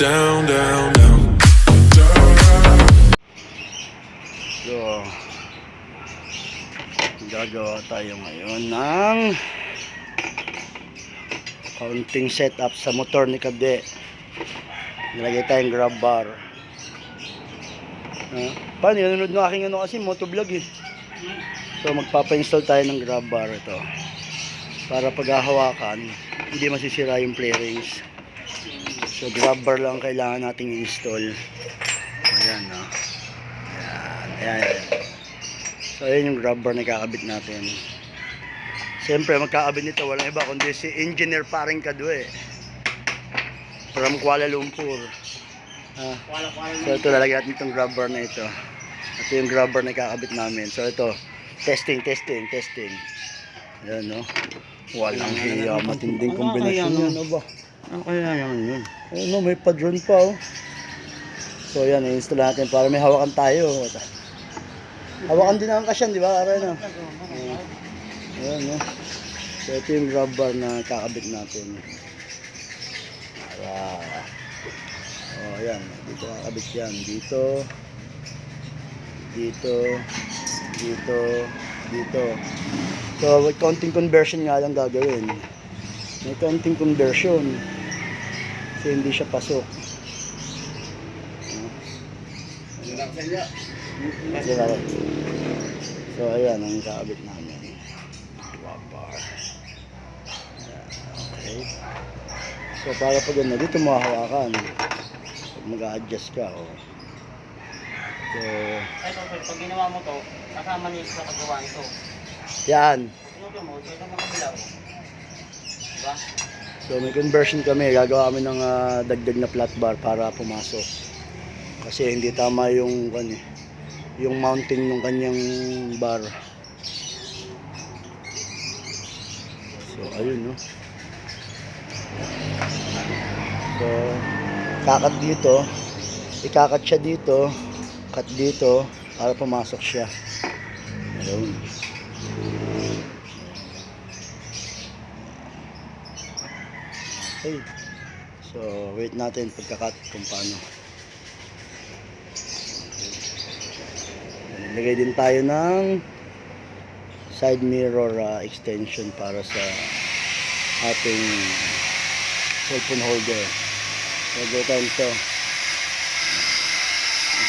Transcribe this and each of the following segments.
down, down, down. So, gagawa tayo ngayon ng kaunting setup sa motor ni Kabde. Nilagay tayong grab bar. Paano, nanonood ng aking kasi motovlog eh. So, magpapa-install tayo ng grab bar ito. Para paghahawakan, hindi masisira yung play rings. So, grab bar lang kailangan nating i-install. Ayan, no? Ayan. So, ayan yung grab bar na kakabit natin. Siyempre, magkakabit nito, walang iba kundi si Engineer Paring Kadwe from Kuala Lumpur. So, ito lalagyan natin itong grab bar na ito. Ito yung grab bar na kakabit namin. So, ito, testing. Ayan, no? Walang hiya, matinding kombinasyon yan. Ano ba? Ano kaya yan? Ano, may padron pa, oh. So, ayan, i-install natin para may hawakan tayo. Hawakan din ang kasyan, di ba? Ayan, no? Ayan, no? So, ito yung grab bar na kakabit natin. Oh, ayan. Dito kakabit yan. Dito. So, may counting conversion nga lang gagawin. May counting conversion. Kasi hindi siya pasok. So, ayan ang kakabit namin. Grab bar. Okay. So, para pag ano, dito mahahawakan. Pag mag-a-adjust ka, oh. So, ito, pag ginawa mo to, kasama niyo sa paggawa nito. yan. Ito mo, ito mo kabilaw. Diba? So, may conversion kami. Gagawa kami ng dagdag na flat bar para pumasok. Kasi hindi tama yung mounting ng kanyang bar. So, ayun, no? So, kakat dito. Ikakat siya dito. Cut dito para pumasok siya. Ayun. Okay. So, wait natin pagka-cut kung paano. Nilagay din tayo ng side mirror extension para sa ating cellphone holder. Nilagay tayo ito.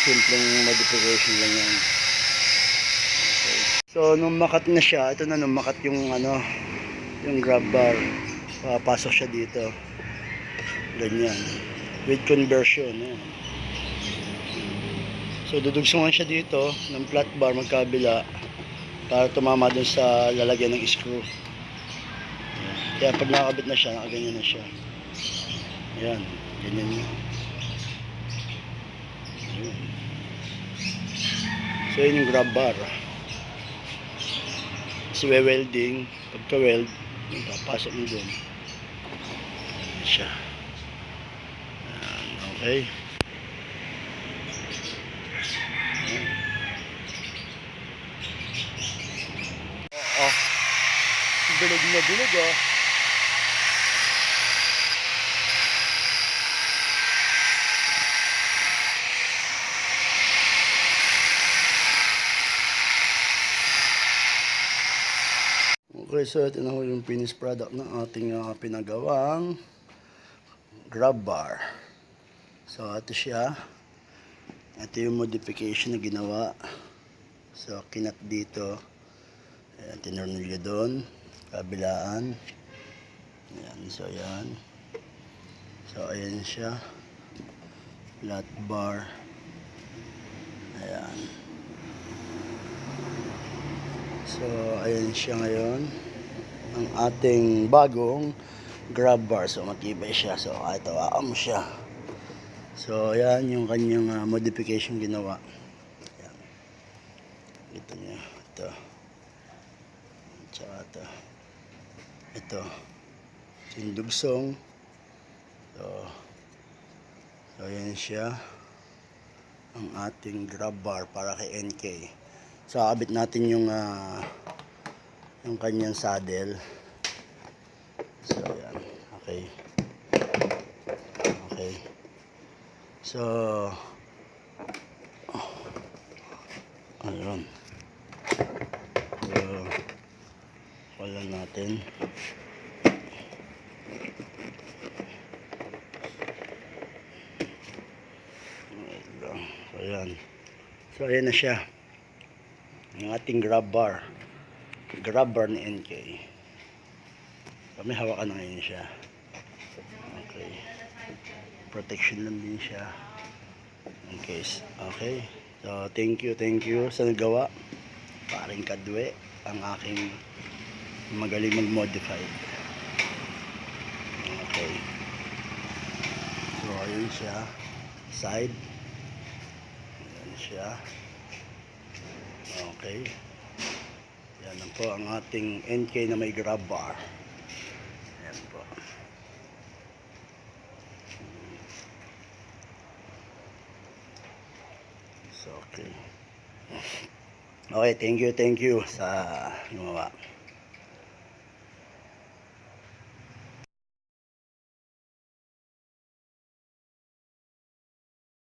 Simpleng modification lang yan. Okay. So, nung makat na siya, ito na nung makat yung yung grab bar. Papasok siya dito. Ganyan. With conversion. Ayan. So, dudugsungan siya dito ng flat bar magkabila para tumama dun sa lalagyan ng screw. Ayan. Kaya pag nakakabit na siya, nakaganyan na siya. Ayan. Ganyan yun. Ayan. So, yun yung grab bar. Kasi welding, pagka-weld, papasok mo dun. Ayan siya. Ayan, okay. Oh, bilig na bilig, oh. Okay, so ito na yung finished product ng ating pinagawang grab bar. So, ito siya. Ito yung modification na ginawa. So, kinat dito. Ayan, tinurnilyo doon. Kabilaan. Ayan, so ayan. So, ayan siya. Flat bar. Ayan. So, ayan siya ngayon. Ang ating bagong grab bar. So, matibay siya. So, kahit tawakan mo siya. So, ayan yung kanyang modification ginawa. Ayan. Ito niya. Ito. Tsaka ito. Ito. Yung dugsong. So, ayan siya. Ang ating grab bar para kay NK. So, kabit natin yung kanyang saddle. So, ayan. Okay. Okay. So, ayun. So, wala natin. So, ayan. So, ayan na siya. Ang ating grab bar. Grab bar ni NK. Kami hawakan na ngayon siya. Okay. Protection lang din siya. In case. Okay. So, thank you sa nagawa. Paring Kadwe, ang aking magaling mag-modify. Okay. So, ayun siya. Side. Ayan siya. Okay. Yan lang po ang ating NK na may grab bar. Ayan po. So, okay. Okay, thank you sa gumawa.